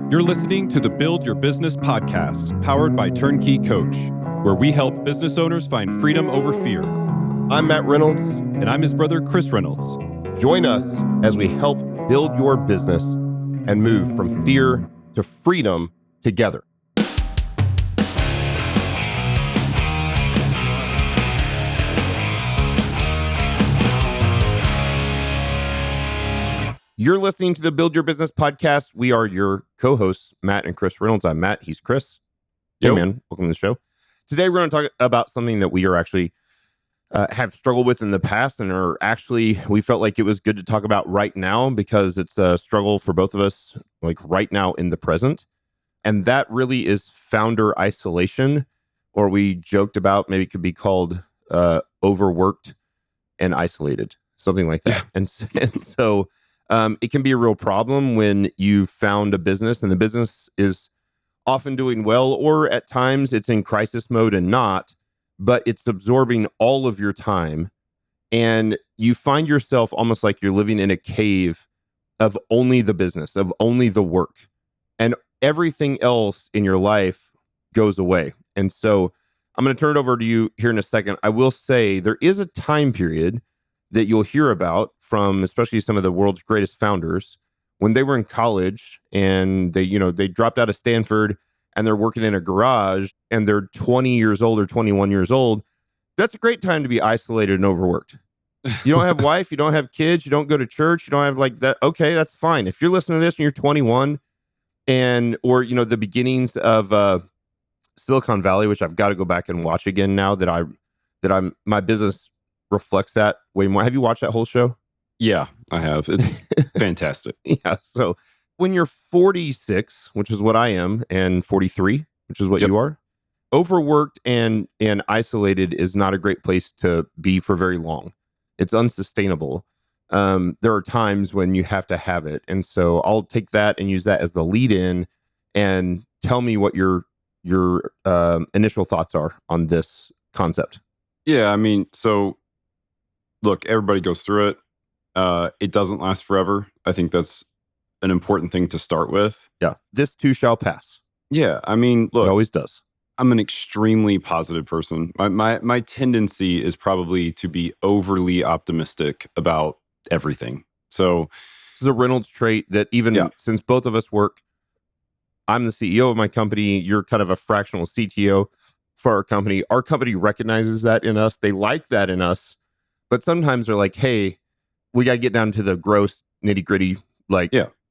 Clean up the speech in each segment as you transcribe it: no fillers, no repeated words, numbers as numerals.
You're listening to the Build Your Business podcast, powered by Turnkey Coach, where we help business owners find freedom over fear. I'm Matt Reynolds. And I'm his brother, Chris Reynolds. Join us as we help build your business and move from fear to freedom together. You're listening to the Build Your Business podcast. We are your co-hosts, Matt and Chris Reynolds. I'm Matt. He's Chris. Hey, man. Welcome to the show. Today, we're going to talk about something that we are actually have struggled with in the past and we felt like it was good to talk about right now because it's a struggle for both of us, like right now in the present. And that really is founder isolation, or we joked about maybe it could be called overworked and isolated, something like that. And so it can be a real problem when you found a business and the business is often doing well, or at times it's in crisis mode and not, but it's absorbing all of your time. And you find yourself almost like you're living in a cave of only the business, of only the work. And everything else in your life goes away. And so I'm going to turn it over to you here in a second. I will say there is a time period that you'll hear about from especially some of the world's greatest founders when they were in college and they dropped out of Stanford and they're working in a garage and they're 20 years old or 21 years old. That's a great time to be isolated and overworked. You don't have wife, you don't have kids, you don't go to church, you don't have like that. Okay, that's fine. If you're listening to this and you're 21 or the beginnings of Silicon Valley, which I've got to go back and watch again now that my business reflects that way more. Have you watched that whole show? Yeah, I have. It's fantastic. Yeah. So when you're 46, which is what I am, and 43, which is what you are, overworked and isolated is not a great place to be for very long. It's unsustainable. There are times when you have to have it. And so I'll take that and use that as the lead in and tell me what your initial thoughts are on this concept. Yeah, I mean, so look, everybody goes through it. It doesn't last forever. I think that's an important thing to start with. Yeah. This too shall pass. Yeah. I mean, look, it always does. I'm an extremely positive person. My tendency is probably to be overly optimistic about everything. So this is a Reynolds trait that even since both of us work, I'm the CEO of my company. You're kind of a fractional CTO for our company. Our company recognizes that in us. They like that in us. But sometimes they're like, hey, we got to get down to the gross nitty gritty,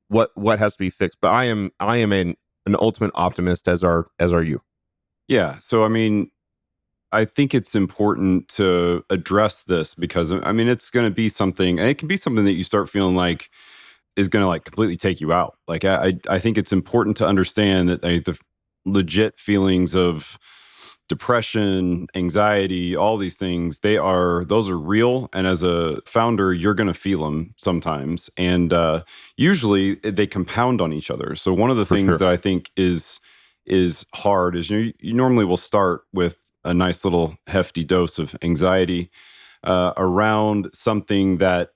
what has to be fixed. But I am an ultimate optimist, as are you. Yeah. So, I mean, I think it's important to address this because, I mean, it's going to be something, and it can be something that you start feeling like is going to like completely take you out. Like, I think it's important to understand that the legit feelings of depression, anxiety, all these things, those are real. And as a founder, you're going to feel them sometimes. And usually they compound on each other. So one of the things that I think is hard is you normally will start with a nice little hefty dose of anxiety around something that,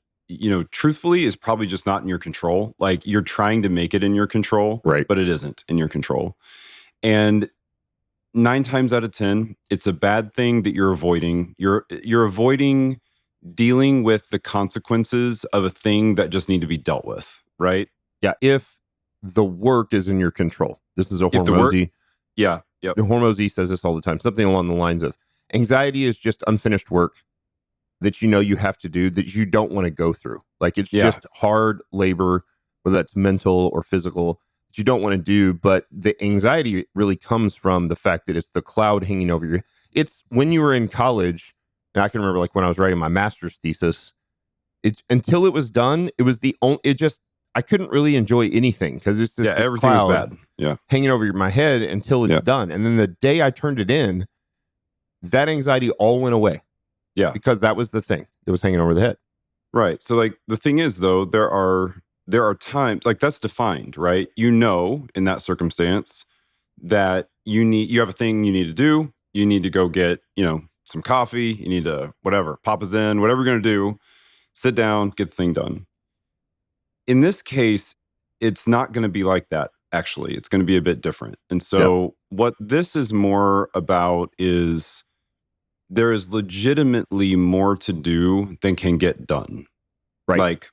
truthfully is probably just not in your control. Like you're trying to make it in your control, right? But it isn't in your control. And 9 times out of 10, it's a bad thing that you're avoiding. You're avoiding dealing with the consequences of a thing that just need to be dealt with, right? Yeah. If the work is in your control, this is a Hormozy. Yeah. Yep. Hormozy says this all the time. Something along the lines of anxiety is just unfinished work that you have to do that you don't want to go through. Like it's just hard labor, whether that's mental or physical, that you don't want to do. But the anxiety really comes from the fact that it's the cloud hanging over you. It's when you were in college, and I can remember like when I was writing my master's thesis, it's until it was done, it was I couldn't really enjoy anything because it's just everything is bad. Yeah, hanging over my head until it's done. And then the day I turned it in, that anxiety all went away. Yeah, because that was the thing that was hanging over the head. Right. So like the thing is though, there are times like that's defined, right? In that circumstance that you have a thing you need to do. You need to go get, some coffee. You need to Papa's in, whatever you're going to do, sit down, get the thing done. In this case, it's not going to be like that. actually. It's going to be a bit different. And so what this is more about is there is legitimately more to do than can get done. Right. Like,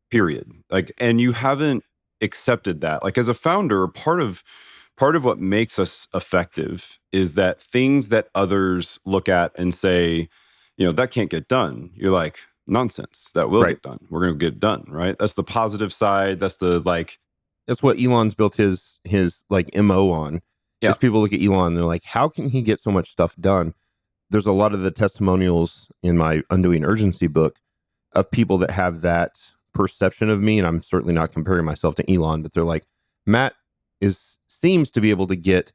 period. Like, and you haven't accepted that. Like, as a founder, part of what makes us effective is that things that others look at and say, that can't get done. You're like, nonsense. That will get done. We're going to get it done, right? That's the positive side. That's the That's what Elon's built his like MO on. Yeah. Is people look at Elon and they're like, how can he get so much stuff done? There's a lot of the testimonials in my Undoing Urgency book of people that have that perception of me, and I'm certainly not comparing myself to Elon, but they're like, Matt seems to be able to get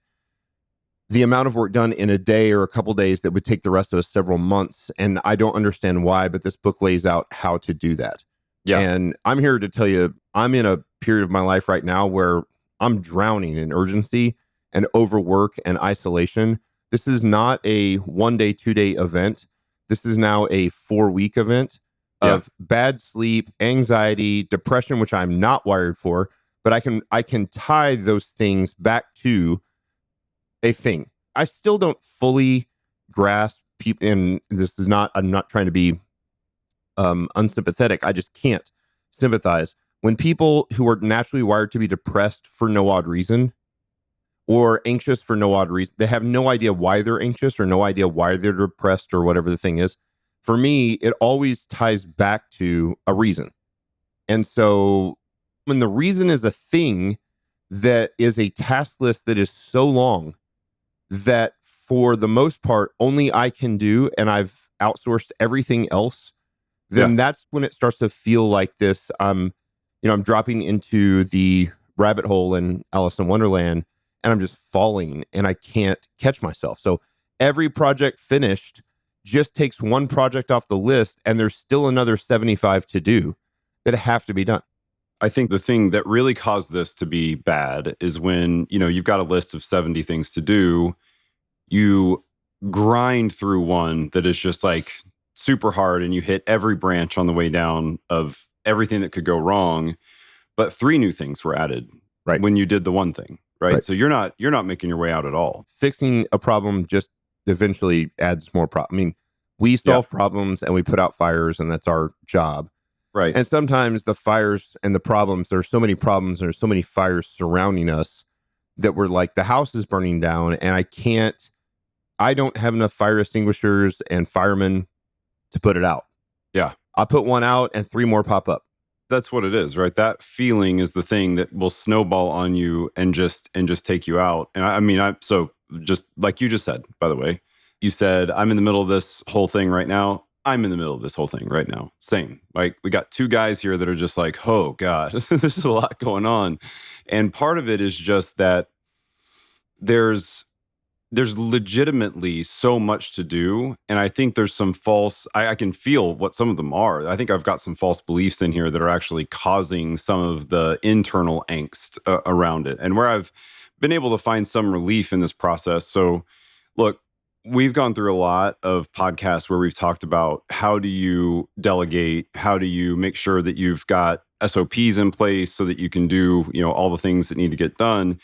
the amount of work done in a day or a couple days that would take the rest of us several months, and I don't understand why, but this book lays out how to do that. Yeah. And I'm here to tell you, I'm in a period of my life right now where I'm drowning in urgency and overwork and isolation. This is not a 1 day, 2 day event. This is now a 4-week event of bad sleep, anxiety, depression, which I'm not wired for, but I can tie those things back to a thing. I still don't fully grasp people, and this is not, I'm not trying to be unsympathetic. I just can't sympathize when people who are naturally wired to be depressed for no odd reason or anxious for no odd reason, they have no idea why they're anxious or no idea why they're depressed or whatever the thing is. For me, it always ties back to a reason. And so when the reason is a thing that is a task list that is so long that for the most part, only I can do, and I've outsourced everything else, then that's when it starts to feel like this. I'm dropping into the rabbit hole in Alice in Wonderland, and I'm just falling, and I can't catch myself. So every project finished just takes one project off the list, and there's still another 75 to do that have to be done. I think the thing that really caused this to be bad is when, you've got a list of 70 things to do, you grind through one that is just like super hard and you hit every branch on the way down of everything that could go wrong, but 3 new things were added when you did the one thing, right? So you're not making your way out at all. Fixing a problem just eventually adds more problem. I mean, we solve problems and we put out fires, and that's our job. Right. And sometimes the fires and the problems, there's so many problems and there's so many fires surrounding us that we're like, the house is burning down and I don't have enough fire extinguishers and firemen to put it out. Yeah. I'll put one out and 3 more pop up. That's what it is, right? That feeling is the thing that will snowball on you and just take you out. And so just like you just said, by the way, you said, I'm in the middle of this whole thing right now. I'm in the middle of this whole thing right now. Same. Like, we got 2 guys here that are just like, oh God, there's a lot going on. And part of it is just that there's legitimately so much to do. And I think there's some I can feel what some of them are. I think I've got some false beliefs in here that are actually causing some of the internal angst around it, and where I've been able to find some relief in this process. So look, we've gone through a lot of podcasts where we've talked about how do you delegate? How do you make sure that you've got SOPs in place so that you can do, all the things that need to get done?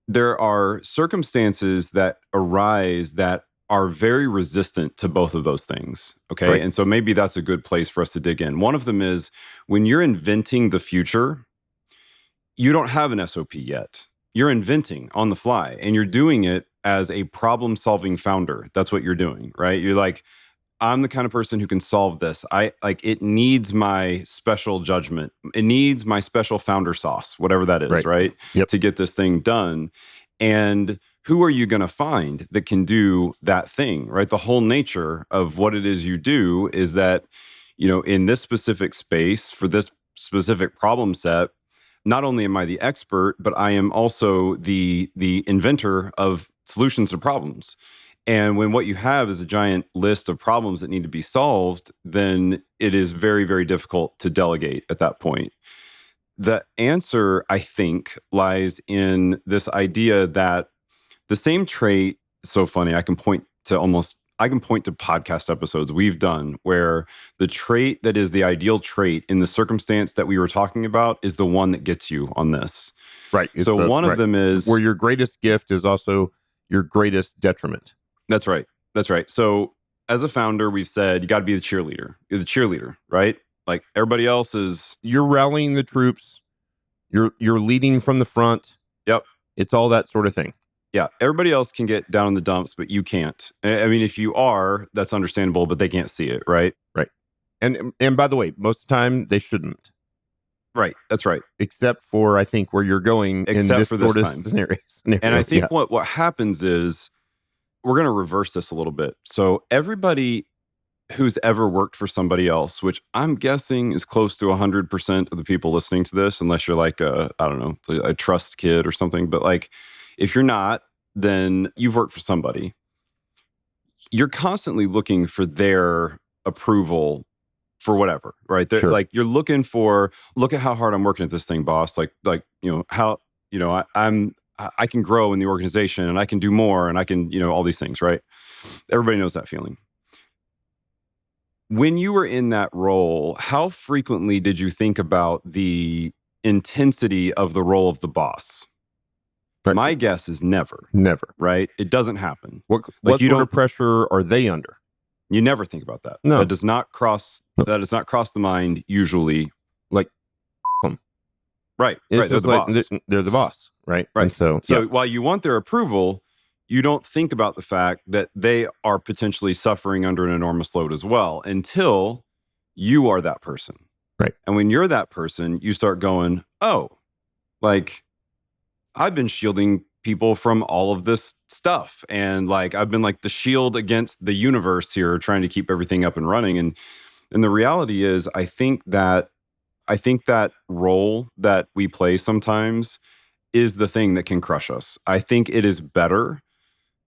There are circumstances that arise that are very resistant to both of those things. Okay. Right. And so maybe that's a good place for us to dig in. One of them is when you're inventing the future, you don't have an SOP yet. You're inventing on the fly, and you're doing it as a problem-solving founder. That's what you're doing, right? You're like, I'm the kind of person who can solve this. It needs my special judgment. It needs my special founder sauce, whatever that is, right? Yep. To get this thing done. And who are you going to find that can do that thing, right? The whole nature of what it is you do is that, in this specific space for this specific problem set, not only am I the expert, but I am also the inventor of solutions to problems. And when what you have is a giant list of problems that need to be solved, then it is very, very difficult to delegate at that point. The answer, I think, lies in this idea that the same trait, so funny, I can point to almost I can point to podcast episodes we've done where the trait that is the ideal trait in the circumstance that we were talking about is the one that gets you on this. Right. So one of them is where your greatest gift is also your greatest detriment. That's right. That's right. So as a founder, we've said you got to be the cheerleader. You're the cheerleader, right? Like everybody else is. You're rallying the troops. You're leading from the front. Yep. It's all that sort of thing. Yeah. Everybody else can get down in the dumps, but you can't. I mean, if you are, that's understandable, but they can't see it, right? Right. And by the way, most of the time they shouldn't. Right. That's right. Except for, I think, where you're going in this sort of scenario. And I think what happens is we're going to reverse this a little bit. So everybody who's ever worked for somebody else, which I'm guessing is close to 100% of the people listening to this, unless you're like a trust kid or something. But like, if you're not, then you've worked for somebody. You're constantly looking for their approval for whatever, right? They're Sure. Like you're looking for, look at how hard I'm working at this thing, boss. Like, how, I can grow in the organization and I can do more and I can, all these things, right? Everybody knows that feeling. When you were in that role, how frequently did you think about the intensity of the role of the boss? Right. My guess is never. Never. Right? It doesn't happen. What sort of pressure are they under? You never think about that. No. That does not cross the mind usually. Like, right. It's Right. They're just the like boss. they're the boss, right? Right. And so while you want their approval, you don't think about the fact that they are potentially suffering under an enormous load as well until you are that person. Right. And when you're that person, you start going, oh, like I've been shielding people from all of this stuff. And like, I've been like the shield against the universe here, trying to keep everything up and running. And the reality is, I think that role that we play sometimes is the thing that can crush us. I think it is better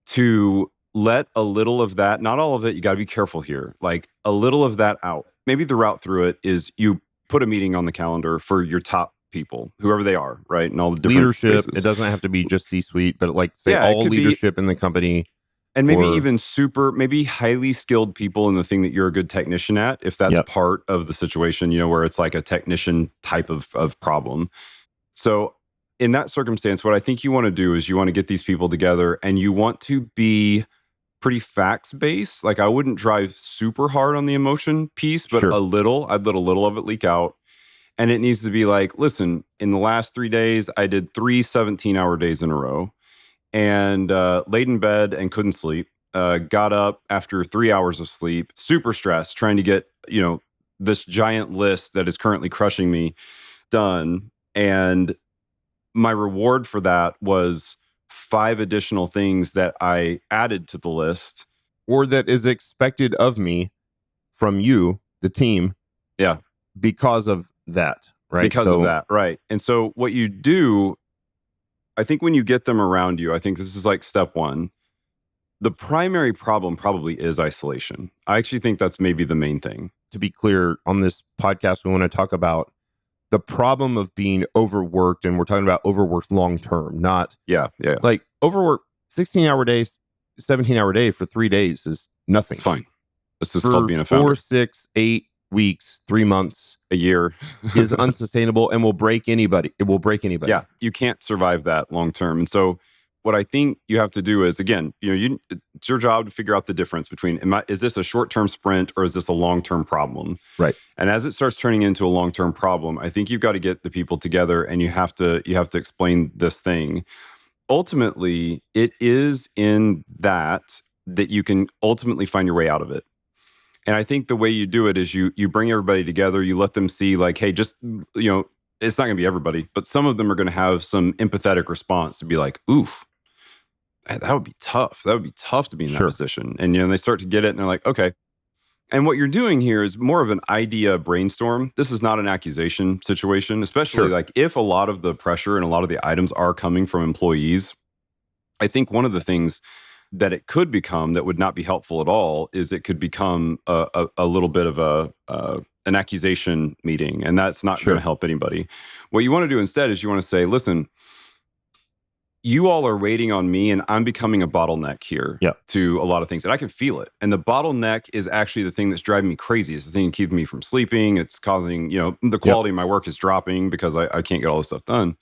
to let a little of that, not all of it, you got to be careful here, like a little of that out. Maybe the route through it is you put a meeting on the calendar for your top people, whoever they are, right? And all the different leadership. spaces. It doesn't have to be just C-suite, but like say all leadership in the company. And maybe even maybe highly skilled people in the thing that you're a good technician at, if that's part of the situation, where it's like a technician type of problem. So in that circumstance, what I think you want to do is you want to get these people together and you want to be pretty facts-based. Like I wouldn't drive super hard on the emotion piece, but I'd let a little of it leak out. And it needs to be like, listen, in the last 3 days, I did 3 17-hour days in a row and laid in bed and couldn't sleep. Got up after 3 hours of sleep, super stressed, trying to get, this giant list that is currently crushing me done. And my reward for that was 5 additional things that I added to the list. Or that is expected of me from you, the team. Yeah. Because of that, right? Because of that, right. And so what you do, I think when you get them around you, I think this is like step 1. The primary problem probably is isolation. I actually think that's maybe the main thing. To be clear, on this podcast, we want to talk about the problem of being overworked, and we're talking about overworked long term, not like overworked 16-hour days, 17-hour day for 3 days is nothing. It's fine. This is called being a founder. 4, 6, 8 weeks, 3 months, a year is unsustainable and will break anybody. It will break anybody. Yeah, you can't survive that long term. And so what I think you have to do is, again, it's your job to figure out the difference between, is this a short-term sprint or is this a long-term problem? Right. And as it starts turning into a long-term problem, I think you've got to get the people together and you have to explain this thing. Ultimately, it is in that you can ultimately find your way out of it. And I think the way you do it is you bring everybody together, you let them see like, hey, just, it's not going to be everybody, but some of them are going to have some empathetic response to be like, oof, that would be tough. That would be tough to be in that position. And, they start to get it and they're like, okay. And what you're doing here is more of an idea brainstorm. This is not an accusation situation, especially like if a lot of the pressure and a lot of the items are coming from employees. I think one of the things that it could become that would not be helpful at all is it could become a little bit of an accusation meeting, and that's not going to help anybody. What you want to do instead is you want to say, listen, you all are waiting on me and I'm becoming a bottleneck here to a lot of things. And I can feel it. And the bottleneck is actually the thing that's driving me crazy. It's the thing keeping me from sleeping. It's causing, the quality of my work is dropping because I can't get all this stuff done.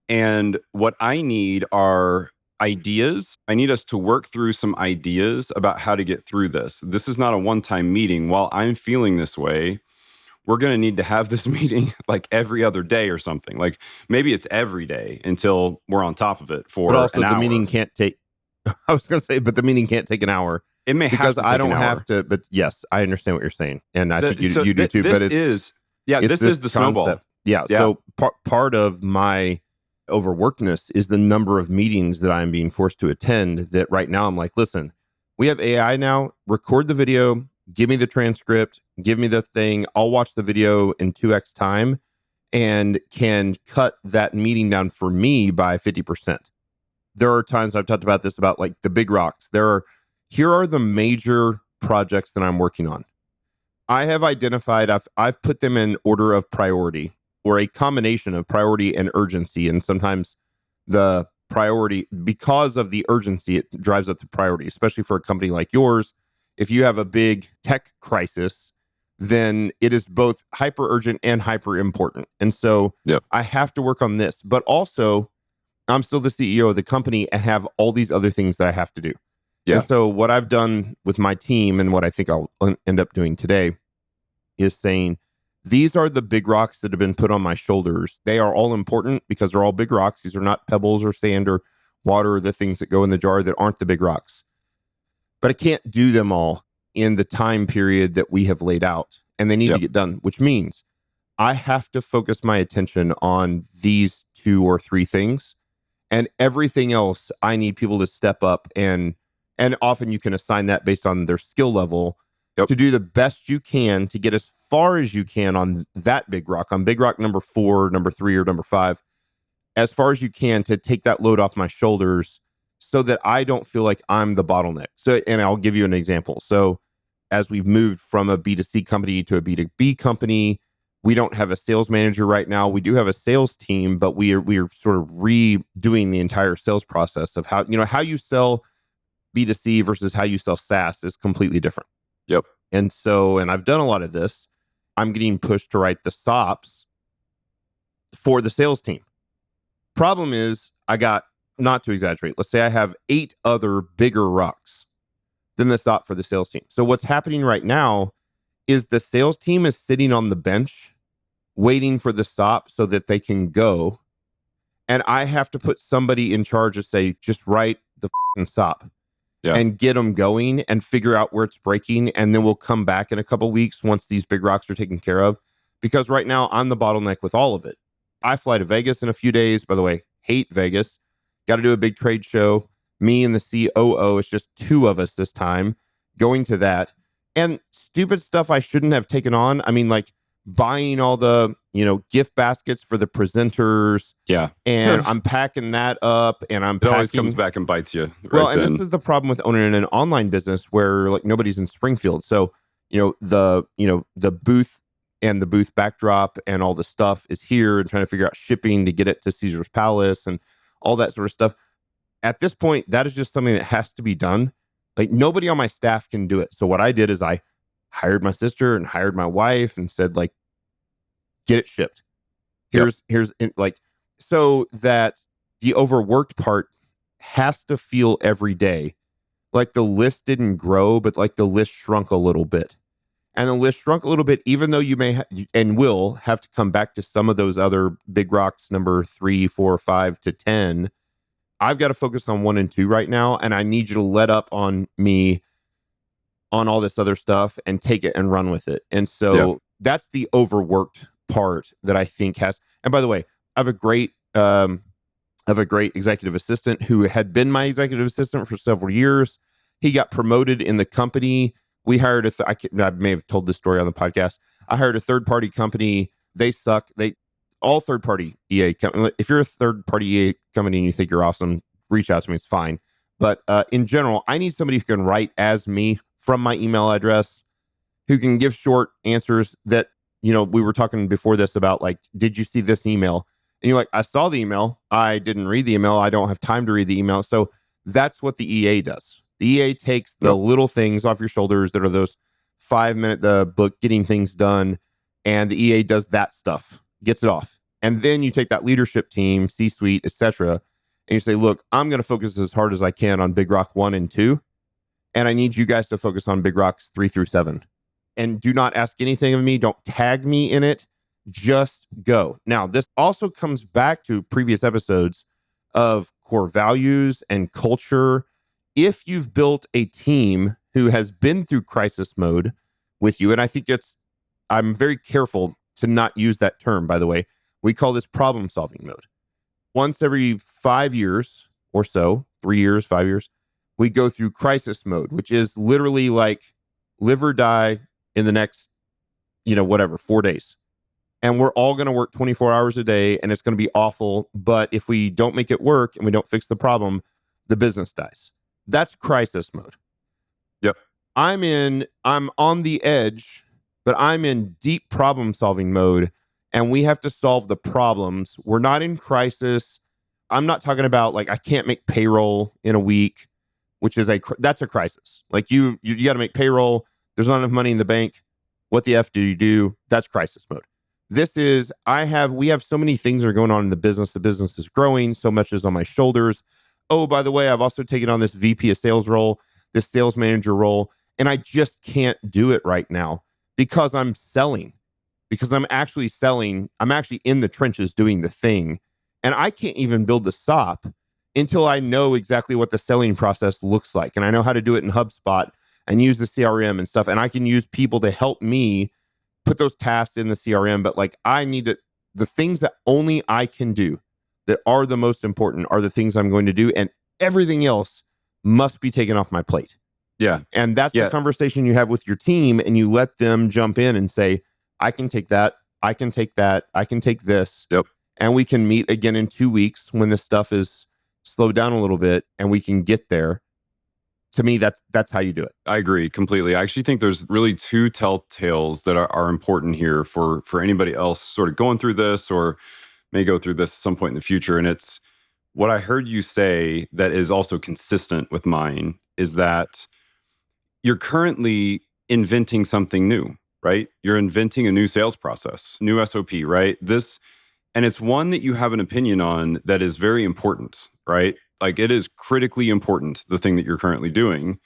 And what I need are ideas. I need us to work through some ideas about how to get through this. This is not a one-time meeting. While I'm feeling this way, we're going to need to have this meeting like every other day or something. Like maybe it's every day until we're on top of it for but also an hour. The meeting can't take, I was going to say, but the meeting can't take an hour. It may because have to take I don't an hour. have to, but yes, I understand what you're saying. And I think you do too. This But is the snowball. Yeah. So part of my overworkedness is the number of meetings that I'm being forced to attend that right now I'm like, listen, we have AI now, record the video, give me the transcript, give me the thing. I'll watch the video in 2x time and can cut that meeting down for me by 50%. There are times I've talked about this, about like the big rocks. Here are the major projects that I'm working on. I have identified, I've put them in order of priority, or a combination of priority and urgency. And sometimes the priority, because of the urgency, it drives up the priority, especially for a company like yours. If you have a big tech crisis, then it is both hyper urgent and hyper important. And so I have to work on this, but also I'm still the CEO of the company and have all these other things that I have to do. Yeah. And so what I've done with my team, and what I think I'll end up doing today, is saying, these are the big rocks that have been put on my shoulders. They are all important because they're all big rocks. These are not pebbles or sand or water or the things that go in the jar that aren't the big rocks. But I can't do them all in the time period that we have laid out. And they need to get done, which means I have to focus my attention on these 2 or 3 things. And everything else, I need people to step up. And often you can assign that based on their skill level to do the best you can to get as far as you can on that big rock, on big rock number 4, number 3, or number 5, as far as you can to take that load off my shoulders so that I don't feel like I'm the bottleneck. So, and I'll give you an example. So as we've moved from a B2C company to a B2B company, we don't have a sales manager right now. We do have a sales team, but we are sort of redoing the entire sales process of how you sell B2C versus how you sell SaaS is completely different. Yep. And so, and I've done a lot of this. I'm getting pushed to write the SOPs for the sales team. Problem is, I got, not to exaggerate, let's say I have 8 other bigger rocks than the SOP for the sales team. So what's happening right now is the sales team is sitting on the bench waiting for the SOP so that they can go. And I have to put somebody in charge to say, just write the SOP. And get them going and figure out where it's breaking. And then we'll come back in a couple of weeks once these big rocks are taken care of. Because right now I'm the bottleneck with all of it. I fly to Vegas in a few days. By the way, hate Vegas. Got to do a big trade show. Me and the COO, it's just 2 of us this time going to that. And stupid stuff I shouldn't have taken on. I mean, like buying all the, gift baskets for the presenters. Yeah. And I'm packing that up, and it always comes back and bites you. This is the problem with owning an online business where like nobody's in Springfield. So, the booth and the booth backdrop and all the stuff is here, and trying to figure out shipping to get it to Caesar's Palace and all that sort of stuff. At this point, that is just something that has to be done. Like nobody on my staff can do it. So what I did is I hired my sister and hired my wife and said, like, get it shipped. Here's like, so that the overworked part has to feel every day like the list didn't grow, but like the list shrunk a little bit. And the list shrunk a little bit, even though you may and will have to come back to some of those other big rocks, number 3, 4, 5 to 10. I've got to focus on 1 and 2 right now. And I need you to let up on me on all this other stuff and take it and run with it. And so that's the overworked part that I think has, and by the way, I have a great executive assistant who had been my executive assistant for several years. He got promoted in the company. We hired I may have told this story on the podcast. I hired a third-party company. They suck. All third-party EA company. If you're a third-party EA company and you think you're awesome, reach out to me. It's fine. But in general, I need somebody who can write as me from my email address, who can give short answers that, we were talking before this about like, did you see this email? And you're like, I saw the email. I didn't read the email. I don't have time to read the email. So that's what the EA does. The EA takes the little things off your shoulders that are those 5-minute the book getting things done. And the EA does that stuff, gets it off. And then you take that leadership team, C-suite, etc., and you say, look, I'm going to focus as hard as I can on Big Rock 1 and 2. And I need you guys to focus on Big Rocks 3 through 7. And do not ask anything of me. Don't tag me in it. Just go. Now, this also comes back to previous episodes of core values and culture. If you've built a team who has been through crisis mode with you, and I think I'm very careful to not use that term, by the way. We call this problem solving mode. Once every 5 years or so, 3 years, 5 years, we go through crisis mode, which is literally like live or die in the next, 4 days. And we're all going to work 24 hours a day and it's going to be awful. But if we don't make it work and we don't fix the problem, the business dies. That's crisis mode. Yep. I'm on the edge, but I'm in deep problem solving mode and we have to solve the problems. We're not in crisis. I'm not talking about like, I can't make payroll in a week, which is that's a crisis. Like you got to make payroll. There's not enough money in the bank. What the F do you do? That's crisis mode. This is, we have so many things that are going on in the business. The business is growing. So much is on my shoulders. Oh, by the way, I've also taken on this VP of sales role, this sales manager role, and I just can't do it right now because I'm selling, because I'm actually selling. I'm actually in the trenches doing the thing. And I can't even build the SOP until I know exactly what the selling process looks like. And I know how to do it in HubSpot and use the CRM and stuff. And I can use people to help me put those tasks in the CRM. But like the things that only I can do that are the most important are the things I'm going to do. And everything else must be taken off my plate. Yeah. And that's the conversation you have with your team. And you let them jump in and say, I can take that. I can take that. I can take this. Yep. And we can meet again in 2 weeks when this stuff is slowed down a little bit and we can get there. To me, that's how you do it. I agree completely. I actually think there's really two telltales that are important here for anybody else sort of going through this or may go through this at some point in the future. And it's what I heard you say that is also consistent with mine is that you're currently inventing something new, right? You're inventing a new sales process, new SOP, right? And it's one that you have an opinion on that is very important, right? Like it is critically important, the thing that you're currently doing.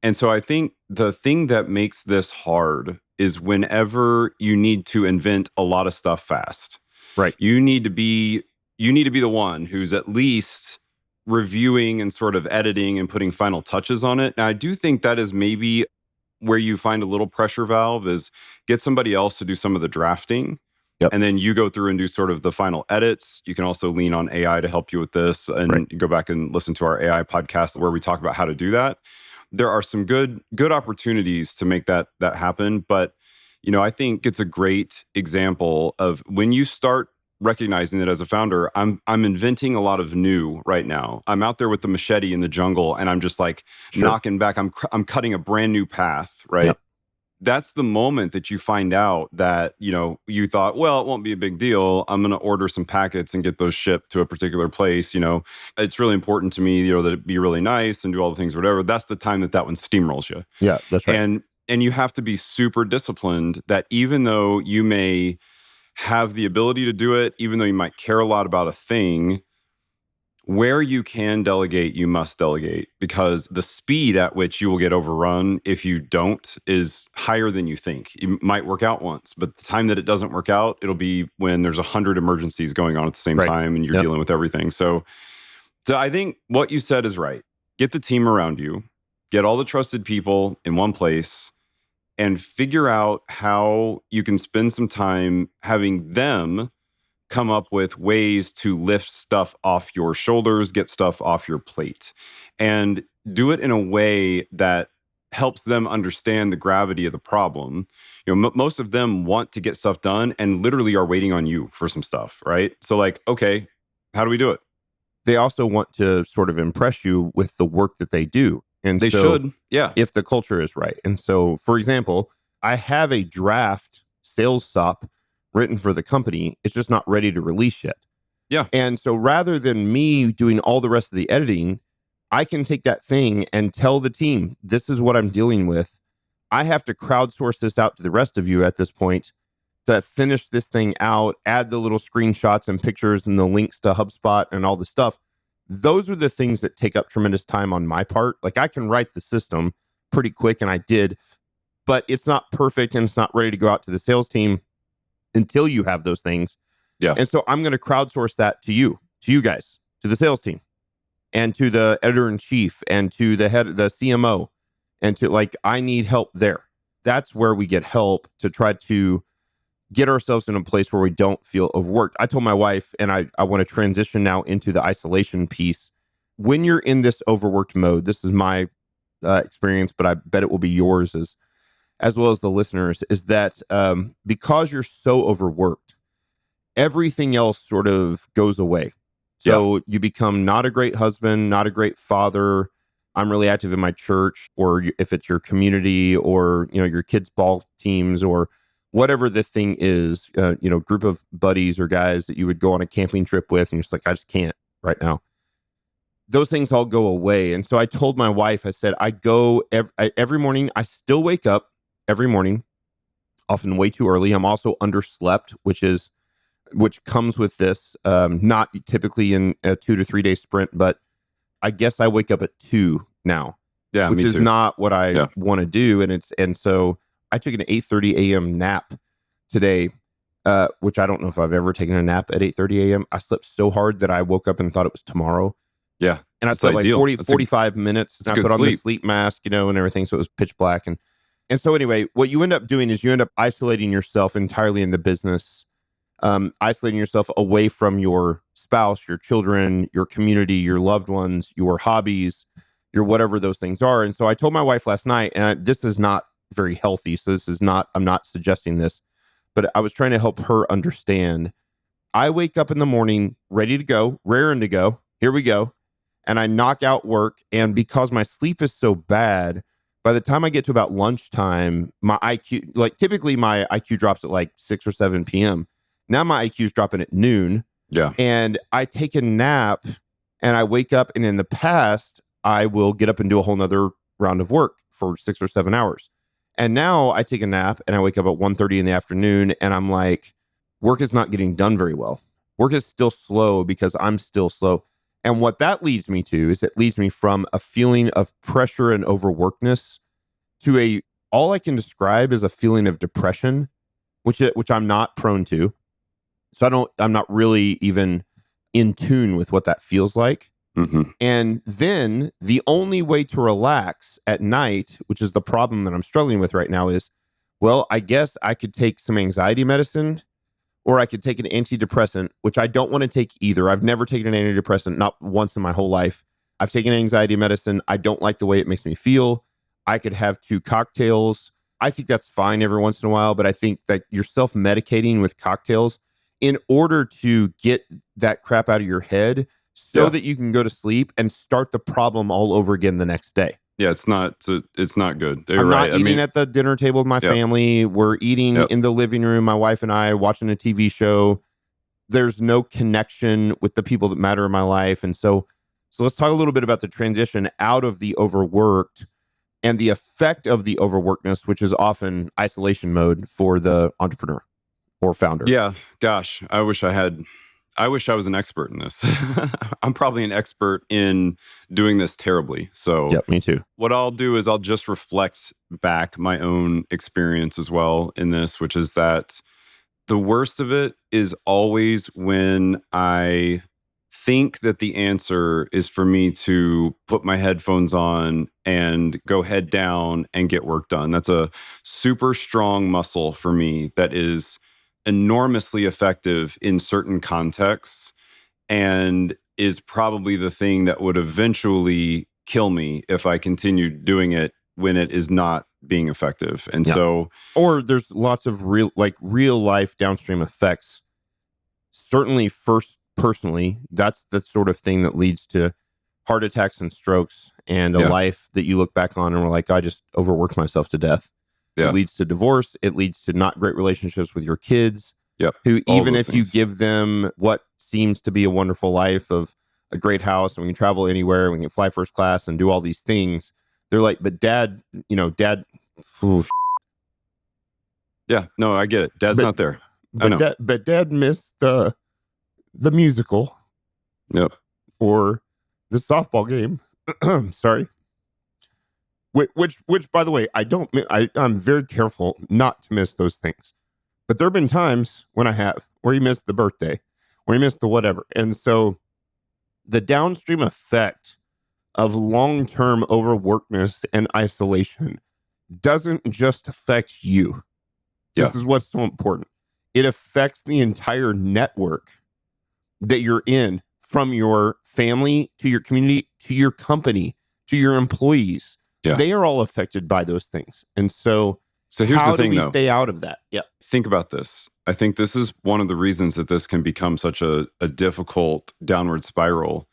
And so I think the thing that makes this hard is whenever you need to invent a lot of stuff fast. Right. You need to be the one who's at least reviewing and sort of editing and putting final touches on it. Now, I do think that is maybe where you find a little pressure valve is get somebody else to do some of the drafting. Yep. And then you go through and do sort of the final edits. You can also lean on AI to help you with this. And you go back and listen to our AI podcast where we talk about how to do that. There are some good opportunities to make that happen. But, I think it's a great example of when you start recognizing that as a founder, I'm inventing a lot of new right now. I'm out there with the machete in the jungle and I'm just like knocking back. I'm cutting a brand new path, right? Yep. That's the moment that you find out that, you thought, well, it won't be a big deal. I'm going to order some packets and get those shipped to a particular place. It's really important to me, that it be really nice and do all the things, whatever. That's the time that one steamrolls you. Yeah, that's right. And you have to be super disciplined that even though you may have the ability to do it, even though you might care a lot about a thing, where you can delegate, you must delegate because the speed at which you will get overrun if you don't is higher than you think. It might work out once, but the time that it doesn't work out, it'll be when there's 100 emergencies going on at the same time and you're dealing with everything. So I think what you said is right. Get the team around you, get all the trusted people in one place, and figure out how you can spend some time having them come up with ways to lift stuff off your shoulders, get stuff off your plate, and do it in a way that helps them understand the gravity of the problem. Most of them want to get stuff done and literally are waiting on you for some stuff, right? So like, okay, how do we do it? They also want to sort of impress you with the work that they do. And they should, yeah. If the culture is right. And so, for example, I have a draft sales SOP written for the company. It's just not ready to release yet. Yeah. And so rather than me doing all the rest of the editing, I can take that thing and tell the team, this is what I'm dealing with. I have to crowdsource this out to the rest of you at this point to finish this thing out, add the little screenshots and pictures and the links to HubSpot and all the stuff. Those are the things that take up tremendous time on my part. Like I can write the system pretty quick, and I did, but it's not perfect and it's not ready to go out to the sales team until you have those things. Yeah. And so I'm going to crowdsource that to you guys, to the sales team, and to the editor in chief, and to the head, the CMO, and to like, I need help there. That's where we get help to try to get ourselves in a place where we don't feel overworked. I told my wife, and I want to transition now into the isolation piece. When you're in this overworked mode, this is my experience, but I bet it will be yours as well as the listeners, is that because you're so overworked, everything else sort of goes away. So you become not a great husband, not a great father. I'm really active in my church, or if it's your community, or your kids' ball teams, or whatever the thing is, group of buddies or guys that you would go on a camping trip with, and you're just like, I just can't right now. Those things all go away. And so I told my wife, I said, I go every morning. I still wake up every morning, often way too early. I'm also underslept, which comes with this, not typically in a 2 to 3 day sprint, but I guess I wake up at 2 now, which is not what I want to do. And so I took an 8:30 a.m. nap today, which I don't know if I've ever taken a nap at 8:30 a.m. I slept so hard that I woke up and thought it was tomorrow. Yeah. And I slept like 45 minutes. And I put on the sleep mask, and everything. So it was pitch black. And so anyway, what you end up doing is you end up isolating yourself entirely in the business, isolating yourself away from your spouse, your children, your community, your loved ones, your hobbies, your whatever those things are. And so I told my wife last night, and this is not very healthy. So I'm not suggesting this, but I was trying to help her understand. I wake up in the morning, ready to go, raring to go. Here we go. And I knock out work. And because my sleep is so bad, by the time I get to about lunchtime, my IQ, like typically my IQ drops at like 6 or 7 p.m. Now my IQ is dropping at noon. Yeah. And I take a nap and I wake up. And in the past, I will get up and do a whole nother round of work for 6 or 7 hours. And now I take a nap and I wake up at 1:30 in the afternoon and I'm like, work is not getting done very well. Work is still slow because I'm still slow. And what that leads me to is it leads me from a feeling of pressure and overworkedness to all I can describe is a feeling of depression, which I'm not prone to. So I'm not really even in tune with what that feels like. Mm-hmm. And then the only way to relax at night, which is the problem that I'm struggling with right now, is, well, I guess I could take some anxiety medicine, or I could take an antidepressant, which I don't want to take either. I've never taken an antidepressant, not once in my whole life. I've taken anxiety medicine. I don't like the way it makes me feel. I could have 2 cocktails. I think that's fine every once in a while, but I think that you're self-medicating with cocktails in order to get that crap out of your head so that you can go to sleep and start the problem all over again the next day. Yeah, it's not good. I'm not eating at the dinner table with my family. We're eating in the living room, my wife and I, watching a TV show. There's no connection with the people that matter in my life. And so let's talk a little bit about the transition out of the overworked and the effect of the overworkedness, which is often isolation mode for the entrepreneur or founder. Yeah, gosh, I wish I was an expert in this. I'm probably an expert in doing this terribly. So yeah, me too. What I'll do is I'll just reflect back my own experience as well in this, which is that the worst of it is always when I think that the answer is for me to put my headphones on and go head down and get work done. That's a super strong muscle for me that is enormously effective in certain contexts and is probably the thing that would eventually kill me if I continued doing it when it is not being effective. And or there's lots of real life downstream effects. Certainly personally, that's the sort of thing that leads to heart attacks and strokes and a life that you look back on and we're like, I just overworked myself to death. Yeah. It leads to divorce. It leads to not great relationships with your kids. Yep. Who, All even those if you things. give them what seems to be a wonderful life of a great house, and we can travel anywhere, we can fly first class and do all these things, they're like, but dad, ooh, Yeah. No, I get it. Dad's but not there. I know. but dad missed the musical Yep. or the softball game. Sorry. Which, by the way, I'm very careful not to miss those things. But there have been times when I have, where you missed the birthday, where you missed the whatever. And so the downstream effect of long-term overworkedness and isolation doesn't just affect you. This is what's so important. It affects the entire network that you're in, from your family to your community to your company to your employees. Yeah. They are all affected by those things. And so here's how the thing, do we though. stay out of that? Yeah. Think about this. I think this is one of the reasons that this can become such a difficult downward spiral.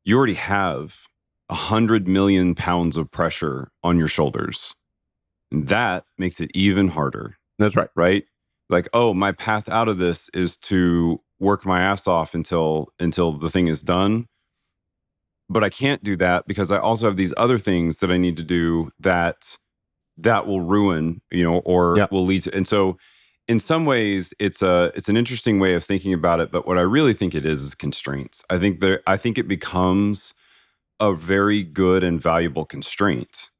You already have 100 million pounds of pressure on your shoulders. And that makes it even harder. That's right. Right? Like, oh, my path out of this is to work my ass off until the thing is done. But I can't do that because I also have these other things that I need to do that will ruin, or will lead to. And so in some ways it's an interesting way of thinking about it. But what I really think it is constraints. I think it becomes a very good and valuable constraint.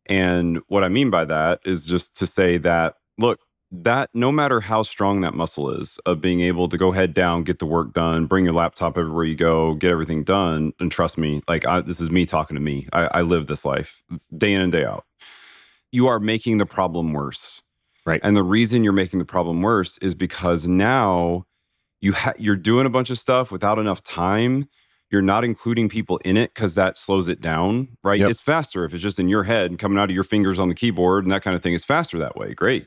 And what I mean by that is just to say that, look, that no matter how strong that muscle is of being able to go head down, get the work done, bring your laptop everywhere you go, get everything done. And trust me, this is me talking to me. I live this life day in and day out. You are making the problem worse. Right. And the reason you're making the problem worse is because now you're doing a bunch of stuff without enough time. You're not including people in it because that slows it down, right? Yep. It's faster if it's just in your head and coming out of your fingers on the keyboard and that kind of thing is faster that way. Great.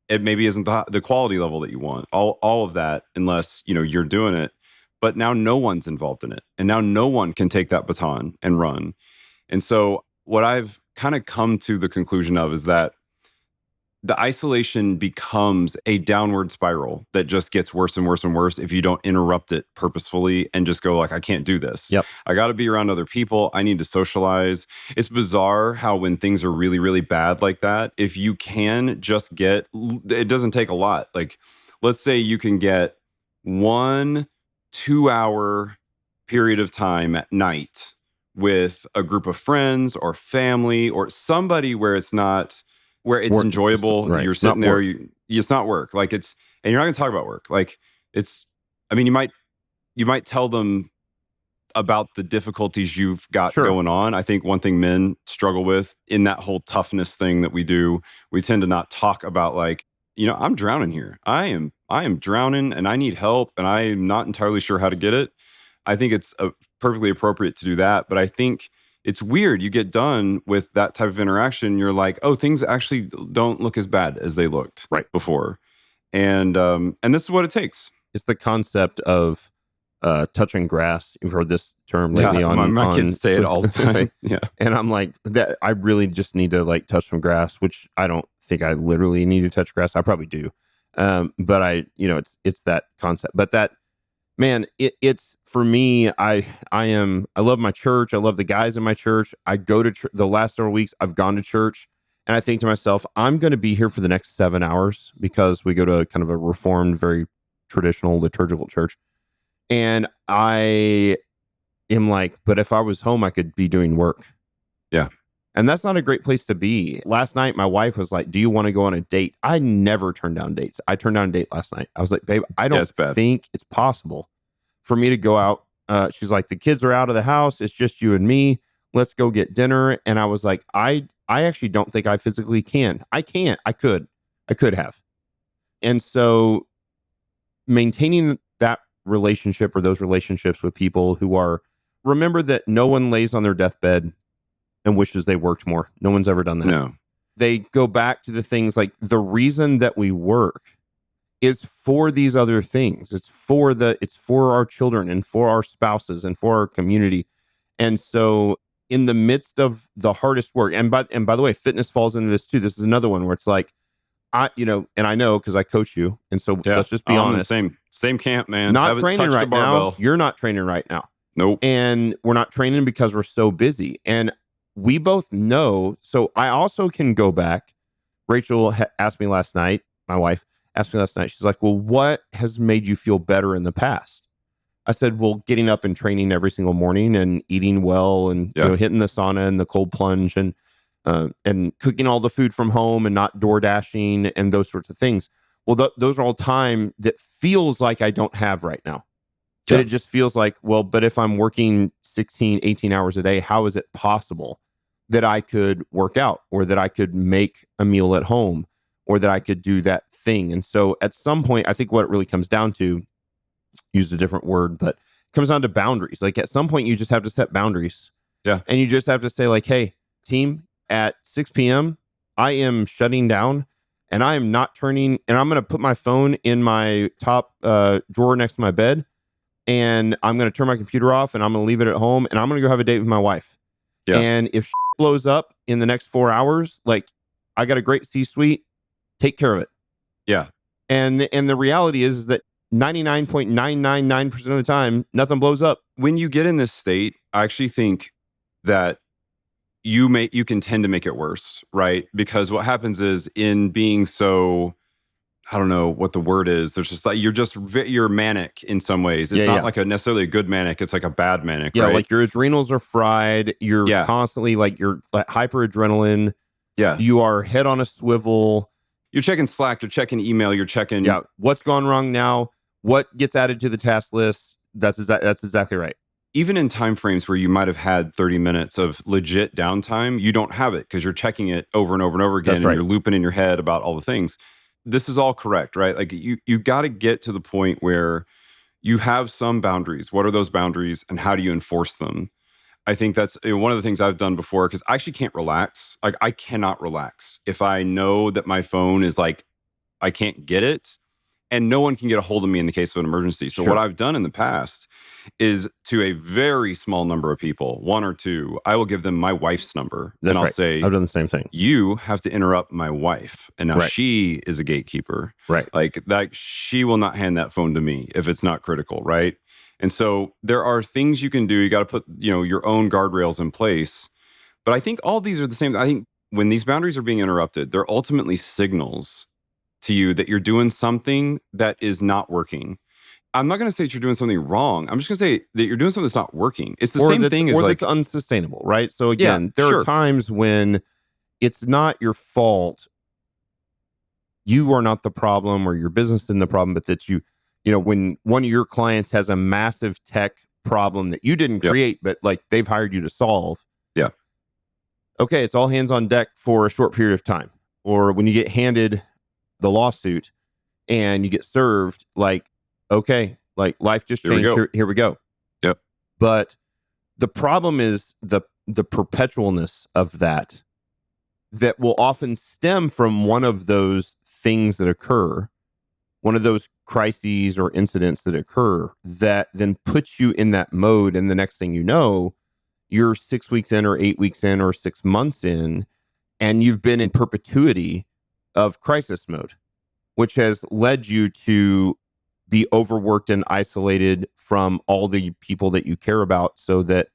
It maybe isn't the quality level that you want. All of that, unless you're doing it. But now no one's involved in it. And now no one can take that baton and run. And so what I've kind of come to the conclusion of is that the isolation becomes a downward spiral that just gets worse and worse and worse if you don't interrupt it purposefully and just go like, I can't do this. Yep. I got to be around other people. I need to socialize. It's bizarre how when things are really, really bad like that, if you can just it doesn't take a lot. Like, let's say you can get 1 2-hour period of time at night with a group of friends or family or somebody where it's Work. enjoyable. Right. You're sitting there, it's not work. Like and you're not going to talk about work. Like you might tell them about the difficulties you've got going on. I think one thing men struggle with in that whole toughness thing that we do, we tend to not talk about I'm drowning here. I am drowning and I need help and I am not entirely sure how to get it. I think it's perfectly appropriate to do that. But I think it's weird. You get done with that type of interaction. You're like, oh, things actually don't look as bad as they looked before. And this is what it takes. It's the concept of touching grass. You've heard this term lately on my kids say it all the time. Yeah. And I'm like, that I really just need to touch some grass, which I don't think I literally need to touch grass. I probably do. But it's that concept. But that, man, it's for me, I love my church. I love the guys in my church. I go to the last several weeks, I've gone to church and I think to myself, I'm going to be here for the next 7 hours because we go to kind of a reformed, very traditional liturgical church. And I am like, but if I was home, I could be doing work. Yeah. And that's not a great place to be. Last night, my wife was like, do you want to go on a date? I never turn down dates. I turned down a date last night. I was like, babe, I don't think it's possible for me to go out. She's like, the kids are out of the house. It's just you and me. Let's go get dinner. And I was like, I actually don't think I physically can. I can't. I could have. And so maintaining that relationship or those relationships with people who remember that no one lays on their deathbed and wishes they worked more. No one's ever done that. No. They go back to the things like the reason that we work is for these other things. It's for our children and for our spouses and for our community. And so in the midst of the hardest work, and by the way, fitness falls into this too. This is another one where it's like, and I know because I coach you. And so let's just be I'm in honest. the same camp, man. Not Haven't training touched a right now. barbell. You're not training right now. Nope. And we're not training because we're so busy. And we both know. So I also can go back. Rachel asked me last night, my wife asked me last night, she's like, well, what has made you feel better in the past? I said, well, getting up and training every single morning and eating well and hitting the sauna and the cold plunge and cooking all the food from home and not door dashing and those sorts of things. Well, those are all time that feels like I don't have right now. Yeah. That it just feels like, well, but if I'm working 16, 18 hours a day, how is it possible that I could work out or that I could make a meal at home or that I could do that thing? And so at some point, I think what it really comes down to, used a different word, but it comes down to boundaries. Like at some point, you just have to set boundaries. Yeah. And you just have to say like, hey, team, at 6 p.m., I am shutting down and I am not turning, and I'm going to put my phone in my top drawer next to my bed. And I'm going to turn my computer off and I'm going to leave it at home and I'm going to go have a date with my wife. Yeah. And if blows up in the next 4 hours, like I got a great C-suite, take care of it. Yeah. And the reality is that 99.999% of the time, nothing blows up. When you get in this state, I actually think that you can tend to make it worse, right? Because what happens is in being so, I don't know what the word is. There's just like, you're manic in some ways. It's not like necessarily a good manic. It's like a bad manic, right? Like your adrenals are fried. You're constantly you're hyper adrenaline. Yeah. You are head on a swivel. You're checking Slack, you're checking email, you're checking. Yeah. What's gone wrong now? What gets added to the task list? That's exactly right. Even in time frames where you might have had 30 minutes of legit downtime, you don't have it because you're checking it over and over and over again. That's right. And you're looping in your head about all the things. This is all correct, right? Like you got to get to the point where you have some boundaries. What are those boundaries and how do you enforce them? I think that's one of the things I've done before because I actually can't relax. Like I cannot relax if I know that my phone is like, I can't get it. And no one can get a hold of me in the case of an emergency. So what I've done in the past is to a very small number of people, one or two, I will give them my wife's number. That's and I'll right. say, I've done the same thing. You have to interrupt my wife. And now she is a gatekeeper. Right. Like that, she will not hand that phone to me if it's not critical. Right. And so there are things you can do. You got to put, your own guardrails in place. But I think all these are the same. I think when these boundaries are being interrupted, they're ultimately signals to you that you're doing something that is not working. I'm not going to say that you're doing something wrong. I'm just going to say that you're doing something that's not working. It's the same thing as or that's unsustainable, right? So again, there are times when it's not your fault. You are not the problem or your business isn't the problem, but that when one of your clients has a massive tech problem that you didn't create, but like they've hired you to solve. Yeah. Okay, it's all hands on deck for a short period of time. Or when you get handed the lawsuit and you get served, like, okay, like life just changed. Here we go. Yep. But the problem is the perpetualness of that will often stem from one of those things that occur, one of those crises or incidents that occur that then puts you in that mode. And the next thing you know, you're 6 weeks in or 8 weeks in or 6 months in, and you've been in perpetuity of crisis mode, which has led you to be overworked and isolated from all the people that you care about, so that,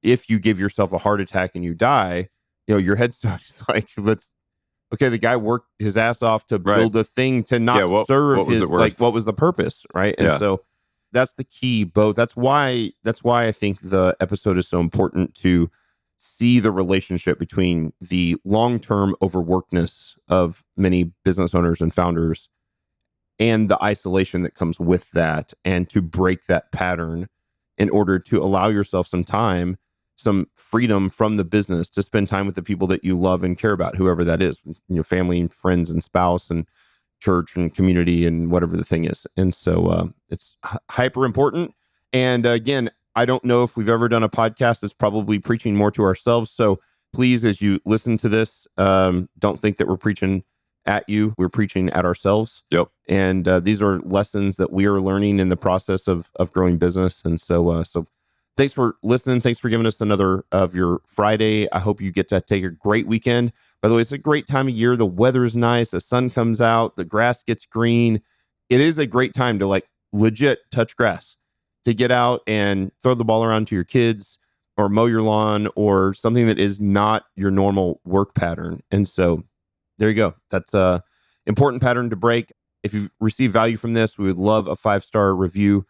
if you give yourself a heart attack and you die, your headstone is like, the guy worked his ass off to build a thing to not serve his, like, what was the purpose, right? And so that's the key, Bo. That's why I think the episode is so important, to see the relationship between the long-term overworkedness of many business owners and founders and the isolation that comes with that, and to break that pattern in order to allow yourself some time, some freedom from the business to spend time with the people that you love and care about, whoever that is, your family and friends and spouse and church and community and whatever the thing is. And so it's hyper important. And again, I don't know if we've ever done a podcast that's probably preaching more to ourselves. So please, as you listen to this, don't think that we're preaching at you. We're preaching at ourselves. Yep. And these are lessons that we are learning in the process of growing business. And so thanks for listening. Thanks for giving us another of your Friday. I hope you get to take a great weekend. By the way, it's a great time of year. The weather is nice. The sun comes out. The grass gets green. It is a great time to like legit touch grass, to get out and throw the ball around to your kids or mow your lawn or something that is not your normal work pattern. And so there you go. That's a important pattern to break. If you've received value from this, we would love a 5-star review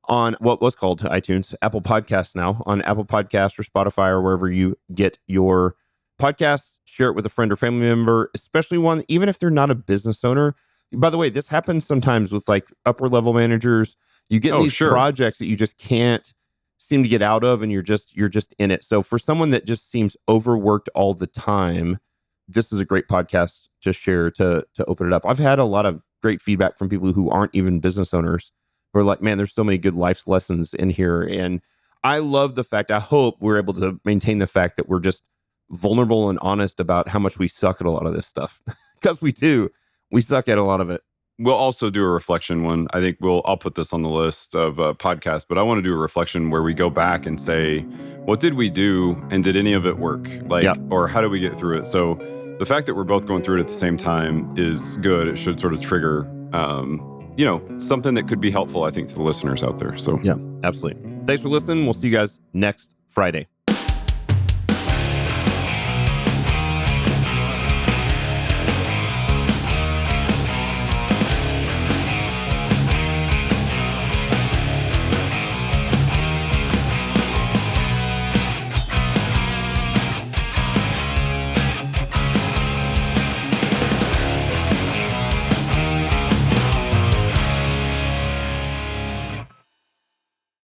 on what was called iTunes, Apple Podcasts now, on Apple Podcasts or Spotify or wherever you get your podcasts. Share it with a friend or family member, especially one, even if they're not a business owner. By the way, this happens sometimes with like upper level managers. You get these projects that you just can't seem to get out of, and you're just in it. So for someone that just seems overworked all the time, this is a great podcast to share to open it up. I've had a lot of great feedback from people who aren't even business owners who are like, man, there's so many good life lessons in here. And I love the fact, I hope we're able to maintain the fact that we're just vulnerable and honest about how much we suck at a lot of this stuff. Because we do. We suck at a lot of it. We'll also do a reflection one. I think I'll put this on the list of podcasts, but I want to do a reflection where we go back and say, what did we do and did any of it work? Or how did we get through it? So the fact that we're both going through it at the same time is good. It should sort of trigger, something that could be helpful, I think, to the listeners out there. So yeah, absolutely. Thanks for listening. We'll see you guys next Friday.